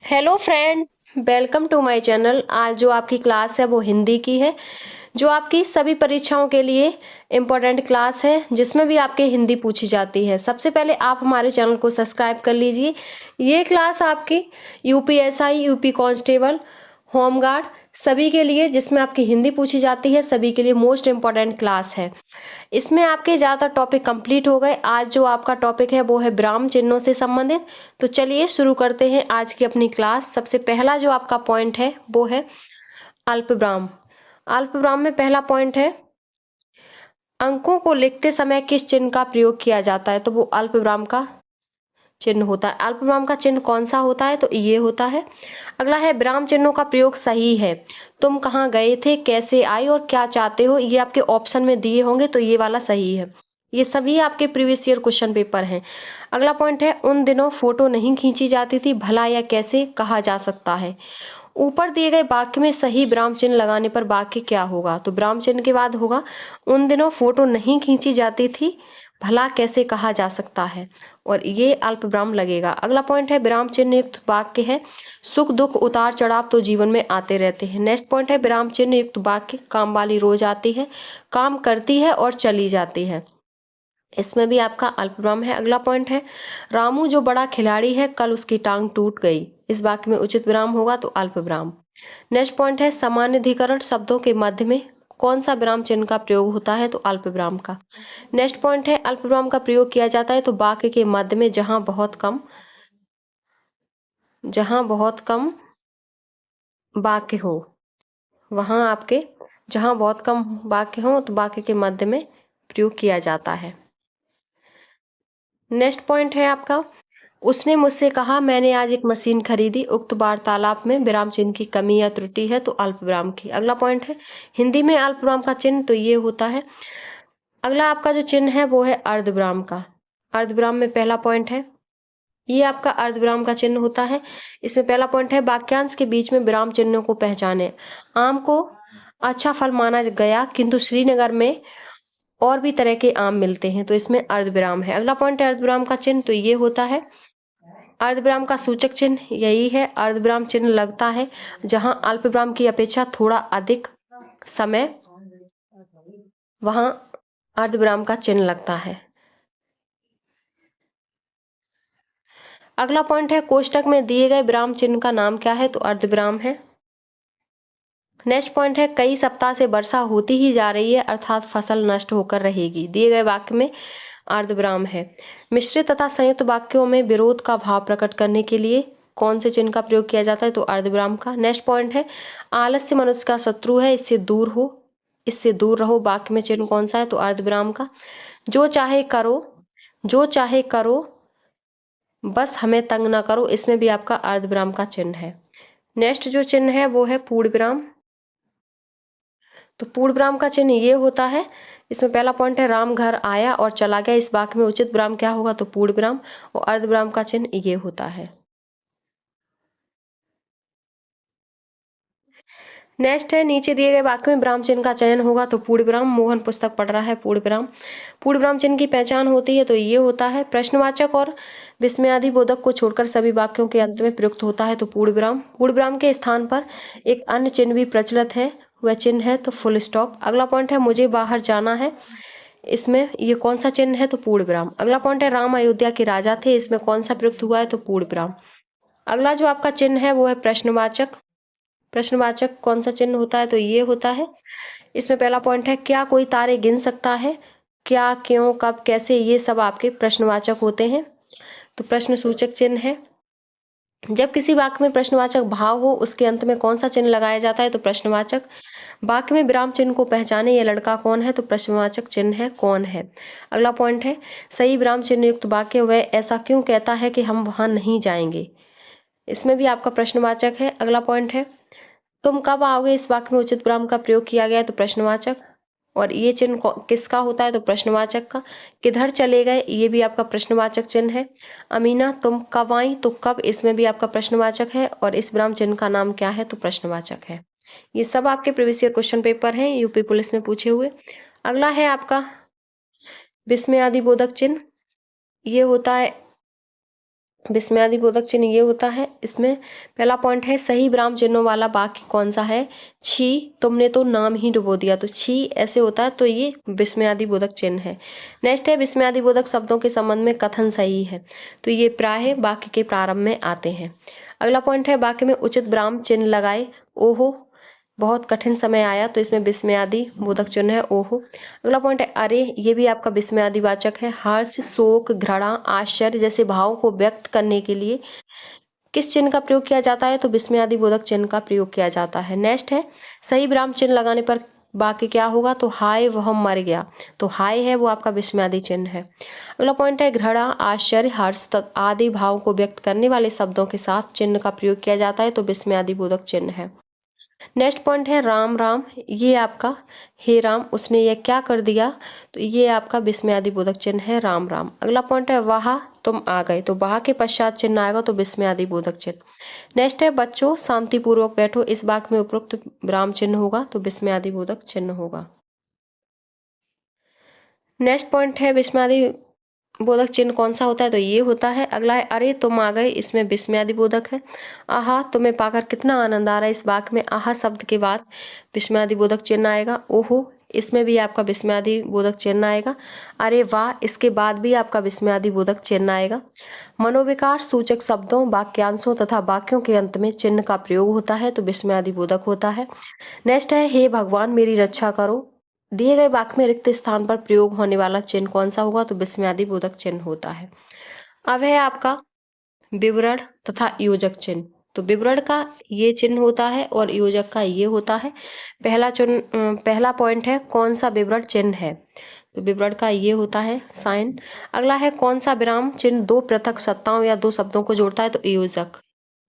Hello friend, welcome to my channel. आज जो आपकी क्लास है वो हिंदी की है, जो आपकी सभी परीक्षाओं के लिए इम्पोर्टेंट क्लास है, जिसमें भी आपके हिंदी पूछी जाती है। सबसे पहले आप हमारे चैनल को सब्सक्राइब कर लीजिए। ये क्लास आपकी यूपीएसआई, यूपी कांस्टेबल, होमगार्ड सभी के लिए, जिसमें आपकी हिंदी पूछी जाती है, सभी के लिए मोस्ट इम्पोर्टेंट क्लास है। इसमें आपके ज़्यादातर टॉपिक कंप्लीट हो गए। आज जो आपका टॉपिक है वो है विराम चिन्हों से संबंधित। तो चलिए शुरू करते हैं आज की अपनी क्लास। सबसे पहला जो आपका पॉइंट है वो है अल्पविराम। अल्पविराम में पहला पॉइंट है, अंकों को लिखते समय किस चिन्ह का प्रयोग किया जाता है? तो वो अल्पविराम का चिन्ह होता है। अल्पविराम का चिन्ह कौन सा होता है? तो ये होता है। अगला है, विराम चिन्हों का प्रयोग सही है। तुम कहाँ गए थे, कैसे आए और क्या चाहते हो, ये आपके ऑप्शन में दिए होंगे, तो ये वाला सही है। ये सभी आपके प्रीवियस ईयर क्वेश्चन पेपर हैं। अगला पॉइंट है, उन दिनों फोटो नहीं खींची जाती थी, भला या कैसे कहा जा सकता है? ऊपर दिए गए वाक्य में सही विराम चिन्ह लगाने पर वाक्य क्या होगा? तो विराम चिन्ह के बाद होगा, उन दिनों फोटो नहीं खींची जाती थी, भला कैसे कहा जा सकता है, और ये अल्पविराम लगेगा। अगला पॉइंट है, विराम चिन्ह युक्त वाक्य है, सुख दुख उतार चढ़ाव तो जीवन में आते रहते हैं। नेक्स्ट पॉइंट है, विराम चिन्ह युक्त वाक्य, काम वाली रोज आती है, काम करती है और चली जाती है। इसमें भी आपका अल्पविराम है। अगला पॉइंट है, रामू जो बड़ा खिलाड़ी है, कल उसकी टांग टूट गई। इस वाक्य में उचित विराम होगा तो अल्पविराम। नेक्स्ट पॉइंट है, सामान्यधिकरण शब्दों के मध्य में कौन सा विराम चिन्ह का प्रयोग होता है? तो अल्पविराम का। नेक्स्ट पॉइंट है, अल्पविराम का प्रयोग किया जाता है तो वाक्य के मध्य में जहां बहुत कम वाक्य हो, वहां आपके जहां बहुत कम वाक्य हो तो वाक्य के मध्य में प्रयोग किया जाता है। नेक्स्ट पॉइंट है आपका, उसने मुझसे कहा, मैंने आज एक मशीन खरीदी। उक्त वार्तालाप में विराम चिन्ह की कमी या त्रुटि है तो अल्पविराम की। अगला पॉइंट है, हिंदी में अल्पविराम का चिन्ह तो ये होता है। अगला आपका जो चिन्ह है वो है अर्धविराम का। अर्धविराम में पहला पॉइंट है, ये आपका अर्धविराम का चिन्ह होता है। इसमें पहला पॉइंट है, वाक्यांश के बीच में विराम चिन्हों को पहचाने। आम को अच्छा फल माना गया, किंतु श्रीनगर में और भी तरह के आम मिलते हैं, तो इसमें अर्धविराम है। अगला पॉइंट है, अर्धविराम का चिन्ह तो ये होता है। अर्धविराम का सूचक चिन्ह यही है। अर्धविराम चिन्ह लगता है जहां अल्पविराम की अपेक्षा थोड़ा अधिक समय, वहां अर्धविराम का चिन्ह लगता है। अगला पॉइंट है, कोष्टक में दिए गए विराम चिन्ह का नाम क्या है? तो अर्धविराम है। नेक्स्ट पॉइंट है, कई सप्ताह से वर्षा होती ही जा रही है, अर्थात फसल नष्ट होकर रहेगी। दिए गए वाक्य में अर्धविराम है। मिश्रित तथा संयुक्त वाक्यों में विरोध का भाव प्रकट करने के लिए कौन से चिन्ह का प्रयोग किया जाता है? तो अर्धविराम का। नेक्स्ट पॉइंट है, आलस्य मनुष्य का शत्रु है, इससे दूर रहो। वाक्य में चिन्ह कौन सा है? तो अर्धविराम का। जो चाहे करो बस हमें तंग ना करो, इसमें भी आपका अर्धविराम का चिन्ह है। नेक्स्ट जो चिन्ह है वो है पूर्ण विराम। तो पूर्ण विराम का चिन्ह ये होता है। इसमें पहला पॉइंट है, राम घर आया और चला गया। इस वाक्य में उचित विराम क्या होगा? तो पूर्ण विराम। और अर्धविराम का चिन्ह ये होता है। नेक्स्ट है, नीचे दिए गए वाक्य में विराम चिन्ह का चयन होगा तो पूर्ण विराम। मोहन पुस्तक पढ़ रहा है, पूर्ण विराम। पूर्ण विराम चिन्ह की पहचान होती है तो ये होता है, प्रश्नवाचक और विस्मयादिबोधक को छोड़कर सभी वाक्यों के अंत में प्रयुक्त होता है तो पूर्ण विराम। पूर्ण विराम के स्थान पर एक अन्य चिन्ह भी प्रचलित है, वह चिन्ह है तो फुल स्टॉप। अगला पॉइंट है, मुझे बाहर जाना है। इसमें ये कौन सा चिन्ह है? तो पूर्ण विराम। अगला पॉइंट है, राम अयोध्या के राजा थे। इसमें कौन सा प्रयुक्त हुआ है? तो पूर्ण विराम। अगला जो आपका चिन्ह है वो है प्रश्नवाचक। प्रश्नवाचक कौन सा चिन्ह होता है? तो ये होता है। इसमें पहला पॉइंट है, क्या कोई तारे गिन सकता है? क्या, क्यों, कब, कैसे, ये सब आपके प्रश्नवाचक होते हैं, तो प्रश्न सूचक चिन्ह है। जब किसी वाक्य में प्रश्नवाचक भाव हो, उसके अंत में कौन सा चिन्ह लगाया जाता है? तो प्रश्नवाचक। वाक्य में विराम चिन्ह को पहचाने, यह लड़का कौन है? तो प्रश्नवाचक चिन्ह है, कौन है। अगला पॉइंट है, सही विराम चिन्ह युक्त वाक्य, वह ऐसा क्यों कहता है कि हम वहां नहीं जाएंगे। इसमें भी आपका प्रश्नवाचक है। अगला पॉइंट है, तुम कब आओगे। इस वाक्य में उचित विराम का प्रयोग किया गया है तो प्रश्नवाचक। और ये चिन्ह किसका होता है? तो प्रश्नवाचक का। किधर चले गए, ये भी आपका प्रश्नवाचक चिन्ह है। अमीना तुम कब आई, तो कब, इसमें भी आपका प्रश्नवाचक है। और इस विराम चिन्ह का नाम क्या है? तो प्रश्नवाचक है। ये सब आपके प्रीवियस ईयर क्वेश्चन पेपर हैं, यूपी पुलिस में पूछे हुए। अगला है आपका विस्मयादिबोधक चिन्ह। ये होता है विस्मयादिबोधक चिन्ह ये होता है। इसमें पहला पॉइंट है सही विराम चिन्हों वाला वाक्य कौन सा है। छी तुमने तो नाम ही डुबो दिया, तो छी ऐसे होता है, तो ये विस्मयादिबोधक चिन्ह है। नेक्स्ट है विस्मयादिबोधक शब्दों के संबंध में कथन सही है, तो ये प्राय वाक्य के प्रारंभ में आते हैं। अगला पॉइंट है वाक्य में उचित विराम चिन्ह लगाए। ओहो बहुत कठिन समय आया, तो इसमें विस्मयादि बोधक चिन्ह है ओहो। अगला पॉइंट है अरे, ये भी आपका विस्मयादि वाचक है। हर्ष शोक घृणा आश्चर्य जैसे भावों को व्यक्त करने के लिए किस चिन्ह का प्रयोग किया जाता है, तो विस्मयादि बोधक चिन्ह का प्रयोग किया जाता है। नेक्स्ट है सही विराम चिन्ह लगाने पर वाक्य क्या होगा, तो हाय वह मर गया, तो हाय है वो आपका विस्मयादि चिन्ह है। अगला पॉइंट है घृणा आश्चर्य हर्ष आदि भावों को व्यक्त करने वाले शब्दों के साथ चिन्ह का प्रयोग किया जाता है, तो विस्मयादि बोधक चिन्ह है। नेक्स्ट पॉइंट है राम राम, ये आपका हे राम उसने यह क्या कर दिया, तो ये आपका विस्मयादिबोधक चिन्ह है राम राम। अगला पॉइंट है वाह तुम आ गए, तो वाह के पश्चात चिन्ह आएगा, तो विस्मयादिबोधक चिन्ह। नेक्स्ट है बच्चों शांतिपूर्वक बैठो, इस वाक्य में उपरोक्त विराम चिन्ह होगा, तो विस्मयादिबोधक चिन्ह होगा। नेक्स्ट पॉइंट है विस्मयादि बोधक चिन्ह कौन सा होता है, तो ये होता है। अगला है अरे तुम आ गए, इसमें विस्मयादि बोधक है। आहा तुम्हें पाकर कितना आनंद आ रहा है, इस वाक्य में आहा शब्द के बाद विस्मयादि बोधक चिन्ह आएगा। ओहो इसमें भी आपका विस्मयादि बोधक चिन्ह आएगा। अरे वाह इसके बाद भी आपका विस्मयादि बोधक चिन्ह आएगा। मनोविकार सूचक शब्दों वाक्यांशों तथा वाक्यों के अंत में चिन्ह का प्रयोग होता है, तो विस्मयादि बोधक होता है। नेक्स्ट है हे भगवान मेरी रक्षा करो, दिए गए वाक्य में रिक्त स्थान पर प्रयोग होने वाला चिन्ह कौन सा होगा, तो विस्मयादि बोधक चिन्ह होता है। अब है आपका विवरण तथा योजक चिन्ह, तो विवरण का ये चिन्ह होता है और योजक का ये होता है। पहला पॉइंट है कौन सा विवरण चिन्ह है, तो विवरण का ये होता है साइन। अगला है कौन सा विराम चिन्ह दो पृथक सत्ताओं या दो शब्दों को जोड़ता है, तो योजक,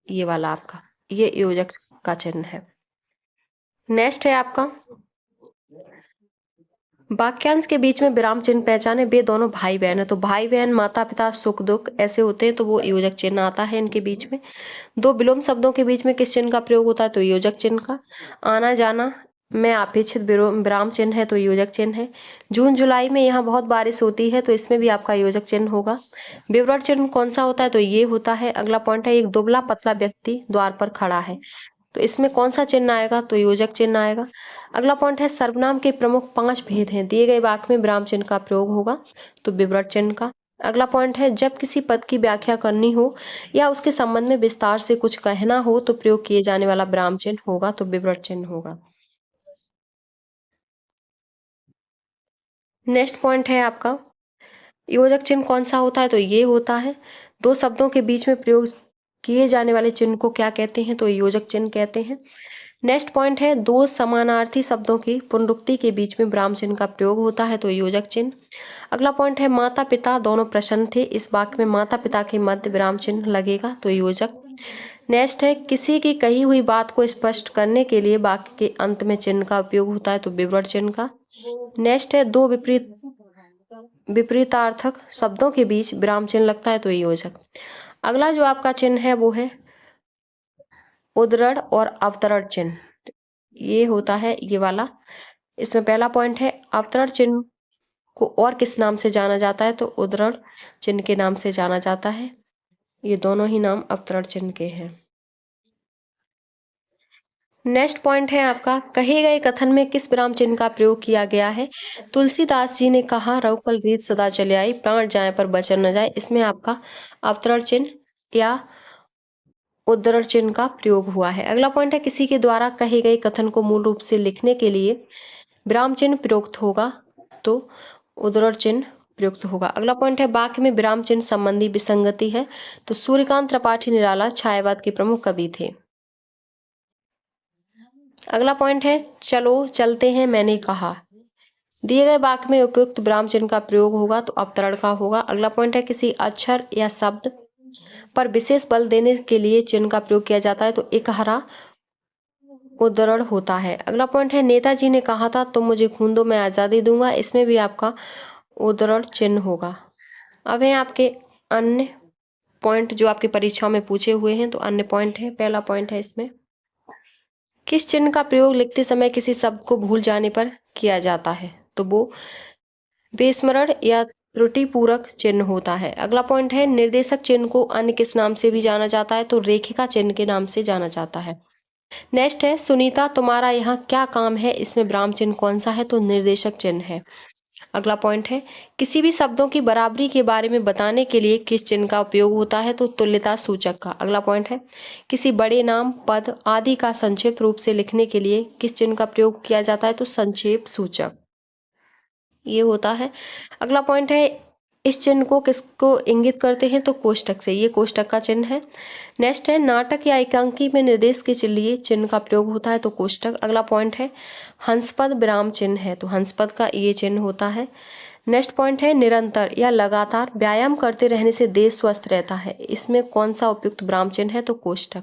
ये वाला आपका ये योजक का चिन्ह है। नेक्स्ट है आपका वाक्यांश के बीच में विराम चिन्ह पहचाने, वे दोनों भाई बहन है, तो भाई बहन माता पिता सुख दुख ऐसे होते हैं, तो वो योजक चिन्ह आता है इनके बीच में। दो विलोम शब्दों के बीच में किस चिन्ह का प्रयोग होता है, तो योजक चिन्ह का। आना जाना में अपेक्षित विराम चिन्ह है, तो योजक चिन्ह है। जून जुलाई में यहाँ बहुत बारिश होती है, तो इसमें भी आपका योजक चिन्ह होगा। विवरण चिन्ह कौन सा होता है, तो ये होता है। अगला पॉइंट है एक दुबला पतला व्यक्ति द्वार पर खड़ा है, तो इसमें कौन सा चिन्ह आएगा, तो योजक चिन्ह आएगा। अगला पॉइंट है सर्वनाम के प्रमुख 5 भेद हैं, दिए गए वाक्य में विराम चिन्ह का प्रयोग होगा, तो विवरण चिन्ह का। अगला पॉइंट है जब किसी पद की व्याख्या करनी हो या उसके संबंध में विस्तार से कुछ कहना हो, तो प्रयोग किए जाने वाला विराम चिन्ह होगा, तो विवरण चिन्ह होगा। नेक्स्ट पॉइंट है आपका योजक चिन्ह कौन सा होता है, तो ये होता है। दो शब्दों के बीच में प्रयोग किए जाने वाले चिन्ह को क्या कहते हैं, तो योजक चिन्ह कहते हैं। नेक्स्ट पॉइंट है दो समानार्थी शब्दों की पुनरुक्ति के बीच में विराम चिन्ह का प्रयोग होता है, तो योजक चिन्ह। अगला पॉइंट है माता पिता दोनों प्रसन्न थे, इस वाक्य में माता पिता के मध्य विराम चिन्ह लगेगा, तो योजक। नेक्स्ट है किसी की कही हुई बात को स्पष्ट करने के लिए वाक्य के अंत में चिन्ह का उपयोग होता है, तो विवरण चिन्ह का। नेक्स्ट है दो विपरीतार्थक शब्दों के बीच विराम चिन्ह लगता है, तो योजक। अगला जो आपका चिन्ह है वो है उद्धरण और अवतरण चिन्ह, ये होता है ये वाला। इसमें पहला पॉइंट है अवतरण चिन्ह को और किस नाम से जाना जाता है, तो उद्धरण चिन्ह के नाम से जाना जाता है। ये दोनों ही नाम अवतरण चिन्ह के हैं। नेक्स्ट पॉइंट है आपका कहे गए कथन में किस विराम चिन्ह का प्रयोग किया गया है। तुलसीदास जी ने कहा रघुकुल रीत सदा चले आई, प्राण जाए पर बचन न जाए, इसमें आपका अवतरण चिन्ह या उद्धरण चिन्ह का प्रयोग हुआ है। अगला पॉइंट है किसी के द्वारा कहे गए कथन को मूल रूप से लिखने के लिए विराम चिन्ह प्रयुक्त होगा, तो उद्धरण चिन्ह प्रयुक्त होगा। अगला पॉइंट है वाक्य में विराम चिन्ह संबंधी विसंगति है, तो सूर्यकांत त्रिपाठी निराला छायावाद के प्रमुख कवि थे। अगला पॉइंट है चलो चलते हैं मैंने कहा, दिए गए वाक्य में उपयुक्त विराम चिन्ह का प्रयोग होगा, तो अवतरण का होगा। अगला पॉइंट है किसी अक्षर या शब्द पर विशेष बल देने के लिए चिन्ह का प्रयोग किया जाता है, तो एकहरा उद्धरण होता है। अगला पॉइंट है नेताजी ने कहा था तुम मुझे खून दो मैं आजादी दूंगा, इसमें भी आपका उद्धरण चिन्ह होगा। अब है आपके अन्य पॉइंट जो आपकी परीक्षा में पूछे हुए हैं, तो अन्य पॉइंट है। पहला पॉइंट है इसमें किस चिन्ह का प्रयोग लिखते समय किसी शब्द को भूल जाने पर किया जाता है, तो वो विस्मरण या त्रुटिपूरक चिन्ह होता है। अगला पॉइंट है निर्देशक चिन्ह को अन्य किस नाम से भी जाना जाता है, तो रेखिका चिन्ह के नाम से जाना जाता है। नेक्स्ट है सुनीता तुम्हारा यहाँ क्या काम है, इसमें विराम चिन्ह कौन सा है, तो निर्देशक चिन्ह है। अगला पॉइंट है किसी भी शब्दों की बराबरी के बारे में बताने के लिए किस चिन्ह का उपयोग होता है, तो तुल्यता सूचक का। अगला पॉइंट है किसी बड़े नाम पद आदि का संक्षिप्त रूप से लिखने के लिए किस चिन्ह का प्रयोग किया जाता है, तो संक्षेप सूचक ये होता है। अगला पॉइंट है इस चिन्ह को किसको इंगित करते हैं, तो कोष्ठक से, ये कोष्ठक का चिन्ह है। नेक्स्ट है नाटक या एकांकी में निर्देश के लिए चिन्ह का प्रयोग होता है, तो कोष्ठक। अगला पॉइंट है हंसपद विराम चिन्ह है, तो हंसपद का ये चिन्ह होता है। नेक्स्ट पॉइंट है निरंतर या लगातार व्यायाम करते रहने से देह स्वस्थ रहता है, इसमें कौन सा उपयुक्त विराम चिन्ह है, तो कोष्ठक।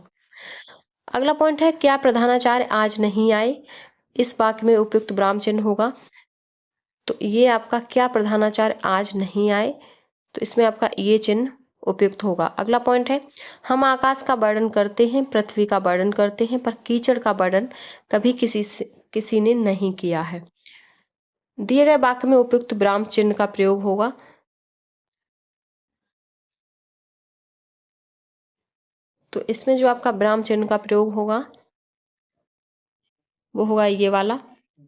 अगला पॉइंट है क्या प्रधानाचार्य आज नहीं आए, इस वाक्य में उपयुक्त विराम चिन्ह होगा, तो ये आपका क्या प्रधानाचार्य आज नहीं आए, तो इसमें आपका ये चिन्ह उपयुक्त होगा। अगला पॉइंट है हम आकाश का वर्णन करते हैं, पृथ्वी का वर्णन करते हैं, पर कीचड़ का वर्णन कभी किसी ने नहीं किया है। दिए गए वाक्य में उपयुक्त विराम चिन्ह का प्रयोग होगा, तो इसमें जो आपका विराम चिन्ह का प्रयोग होगा वो होगा ये वाला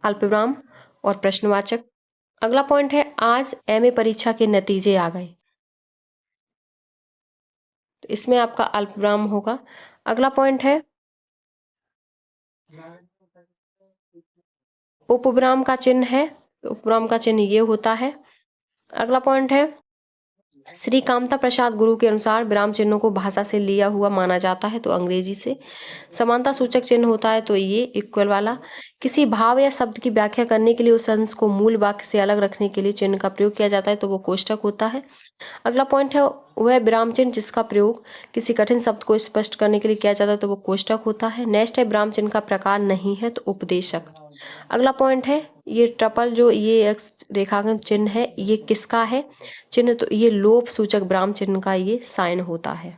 अल्पविराम और प्रश्नवाचक। अगला पॉइंट है आज एमए परीक्षा के नतीजे आ गए, तो इसमें आपका अल्पविराम होगा। अगला पॉइंट है उपविराम का चिन्ह है, उपविराम का चिन्ह ये होता है। अगला पॉइंट है श्री कामता प्रसाद गुरु के अनुसार विराम चिन्हों को भाषा से लिया हुआ माना जाता है, तो अंग्रेजी से। समानता सूचक चिन्ह होता है तो ये इक्वल वाला। किसी भाव या शब्द की व्याख्या करने के लिए उस अंश को मूल वाक्य से अलग रखने के लिए चिन्ह का प्रयोग किया जाता है, तो वो कोष्ठक होता है। अगला पॉइंट है वह विराम चिन्ह जिसका प्रयोग किसी कठिन शब्द को स्पष्ट करने के लिए किया जाता है, तो वो कोष्ठक होता है। नेक्स्ट है विराम चिन्ह का प्रकार नहीं है, तो उपदेशक। अगला पॉइंट है ये ट्रिपल जो ये रेखांकन चिन्ह है ये किसका है चिन्ह, तो ये लोप सूचक विराम चिन्ह का ये साइन होता है।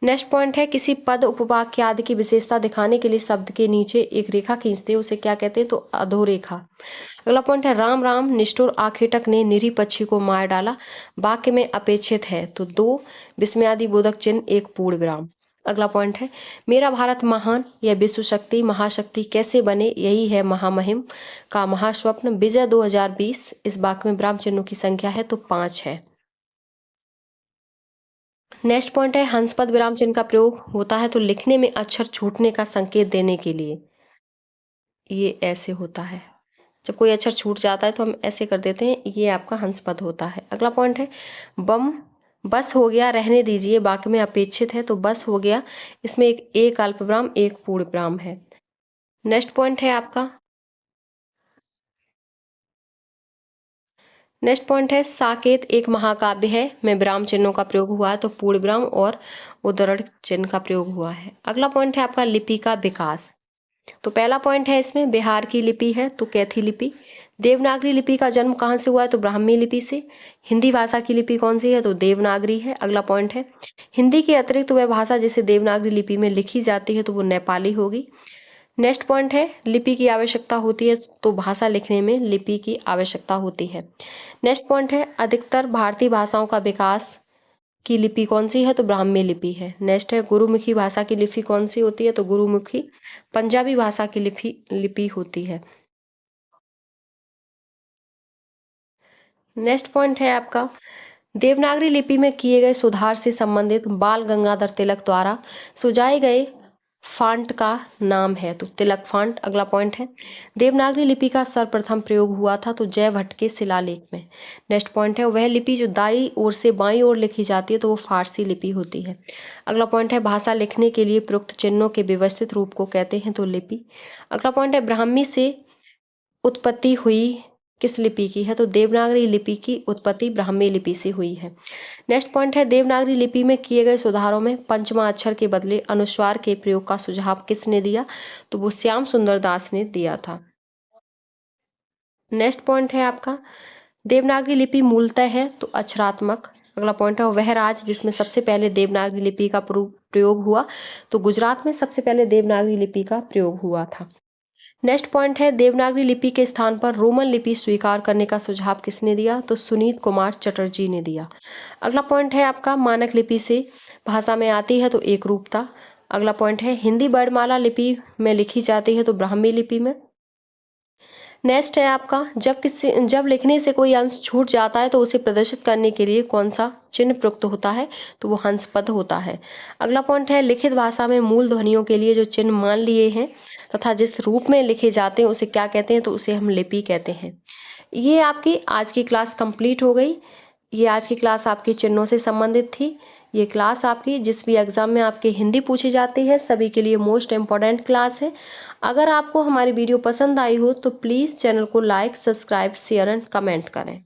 नेक्स्ट पॉइंट है किसी पद उपवाक्य आदि की विशेषता दिखाने के लिए शब्द के नीचे एक रेखा खींचते हैं, उसे क्या कहते हैं, तो अधोरेखा। अगला पॉइंट है राम राम निष्ठुर आखेटक ने निरीह पक्षी को मार डाला, वाक्य में अपेक्षित है, तो 2 विस्मयादि बोधक चिन्ह, 1 पूर्ण विराम। अगला पॉइंट है मेरा भारत महान या विश्व शक्ति महाशक्ति कैसे बने, यही है महामहिम का महास्वप्न विजय 2020। इस वाक्य में विराम चिन्हों की संख्या है तो 5 है। नेक्स्ट पॉइंट है हंसपद विराम चिन्ह का प्रयोग होता है तो लिखने में अक्षर छूटने का संकेत देने के लिए, ये ऐसे होता है, जब कोई अक्षर छूट जाता है तो हम ऐसे कर देते हैं, ये आपका हंसपद होता है। अगला पॉइंट है बम बस हो गया रहने दीजिए, वाक्य में अपेक्षित है तो बस हो गया, इसमें एक अल्पविराम 1 पूर्ण विराम है। नेक्स्ट पॉइंट है आपका नेक्स्ट पॉइंट है साकेत एक महाकाव्य है में विराम चिन्हों का प्रयोग हुआ है, तो पूर्ण विराम और उद्धरण चिन्ह का प्रयोग हुआ है। अगला पॉइंट है आपका लिपि का विकास, तो पहला पॉइंट है इसमें बिहार की लिपि है तो कैथी लिपि। देवनागरी लिपि का जन्म कहाँ से हुआ है, तो ब्राह्मी लिपि से। हिंदी भाषा की लिपि कौन सी है, तो देवनागरी है। अगला पॉइंट है हिंदी के अतिरिक्त वह भाषा जिसे देवनागरी लिपि में लिखी जाती है तो वो नेपाली होगी। नेक्स्ट पॉइंट है लिपि की आवश्यकता होती है, तो भाषा लिखने में लिपि की आवश्यकता होती है। नेक्स्ट पॉइंट है अधिकतर भारतीय भाषाओं का विकास की लिपि कौन सी है, तो ब्राह्मी लिपि है। नेक्स्ट है गुरुमुखी भाषा की लिपि कौन सी होती है, तो गुरुमुखी पंजाबी भाषा की लिपि होती है। नेक्स्ट पॉइंट है आपका देवनागरी लिपि में किए गए सुधार से संबंधित बाल गंगाधर तिलक द्वारा सुझाए गए फॉन्ट का नाम है, तो तिलक फॉन्ट। अगला पॉइंट है देवनागरी लिपि का सर्वप्रथम प्रयोग हुआ था तो जयभट्ट के शिलालेख में। नेक्स्ट पॉइंट है वह लिपि जो दाईं ओर से बाईं ओर लिखी जाती है तो वो फारसी लिपि होती है। अगला पॉइंट है भाषा लिखने के लिए प्रयुक्त चिन्हों के व्यवस्थित रूप को कहते हैं तो लिपि। अगला पॉइंट है ब्राह्मी से उत्पत्ति हुई किस लिपि की है, तो देवनागरी लिपि की उत्पत्ति ब्राह्मी लिपि से हुई है। नेक्स्ट पॉइंट है देवनागरी लिपि में किए गए सुधारों में पंचमा अक्षर के बदले अनुस्वार के प्रयोग का सुझाव किसने दिया, तो वो श्याम सुंदर दास ने दिया था। नेक्स्ट पॉइंट है आपका देवनागरी लिपि मूलतः है तो अक्षरात्मक। अगला पॉइंट है वह राज्य जिसमें सबसे पहले देवनागरी लिपि का प्रयोग हुआ, तो गुजरात में सबसे पहले देवनागरी लिपि का प्रयोग हुआ था। नेक्स्ट पॉइंट है देवनागरी लिपि के स्थान पर रोमन लिपि स्वीकार करने का सुझाव किसने दिया? तो सुनीत कुमार चटर्जी ने दिया। अगला पॉइंट है आपका मानक लिपि से भाषा में आती है तो एक रूपता। अगला पॉइंट है हिंदी वर्णमाला लिपि में लिखी जाती है तो ब्राह्मी लिपि में। नेक्स्ट है आपका जब लिखने से कोई अंश छूट जाता है तो उसे प्रदर्शित करने के लिए कौन सा चिन्ह प्रयुक्त होता है? तो वो हंस पद होता है। अगला पॉइंट है लिखित भाषा में मूल ध्वनियों के लिए जो चिन्ह मान लिए हैं तथा जिस रूप में लिखे जाते हैं उसे क्या कहते हैं? तो उसे हम लिपि कहते हैं। ये आपकी आज की क्लास कंप्लीट हो गई। ये आज की क्लास आपके चिन्हों से संबंधित थी। ये क्लास आपकी जिस भी एग्जाम में आपके हिंदी पूछी जाती है सभी के लिए मोस्ट इम्पॉर्टेंट क्लास है। अगर आपको हमारी वीडियो पसंद आई हो तो प्लीज़ चैनल को like, subscribe, share and comment करें।